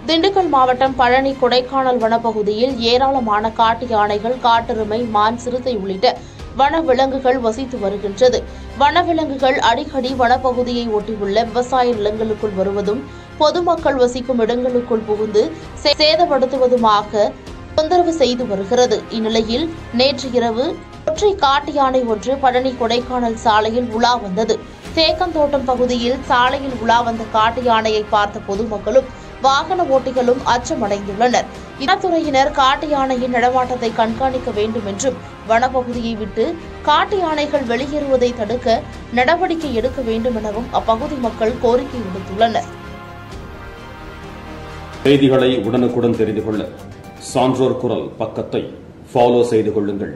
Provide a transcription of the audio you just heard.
திண்டுக்கல் மாவட்டம் பழனி கொடைக்கானல் வனப்பகுதியில் ஏராளமான காட்டு யானைகள், காட்டெருமை, மான், சிறுத்தை உள்ளிட்ட வனவிலங்குகள் வசித்து வருகின்றது. வனவிலங்குகள் அடிக்கடி வனப்பகுதியை ஒட்டியுள்ள விவசாய நிலங்களுக்குள் வருவதும், பொதுமக்கள் வசிக்கும் இடங்களுக்குள் புகுந்து சேதப்படுத்துவதுமாக தொந்தரவு செய்து வருகிறது. இந்நிலையில் நேற்று இரவு ஒற்றை காட்டு யானை ஒன்று பழனி கொடைக்கானல் சாலையில் உலா வந்தது. தேக்கந்தோட்டம் பகுதியில் சாலையில் உலா வந்த காட்டு யானையை பார்த்த பொதுமக்களும் வாகன ஓட்டிகளும் அச்சமடைந்துள்ளனர். வனத்துறையினர் காட்டு யானையின் நடமாட்டத்தை கண்காணிக்க வேண்டும் என்றும், வனப்பகுதியை விட்டு காட்டு யானைகள் வெளியேறுவதை தடுக்க நடவடிக்கை எடுக்க வேண்டும் எனவும் அப்பகுதி மக்கள் கோரிக்கை விடுத்துள்ளனர். செய்திகளை உடனுக்குடன் தெரிந்து கொள்ள சான்றோர் குரல் பக்கத்தை ஃபாலோ செய்து கொள்ளுங்கள்.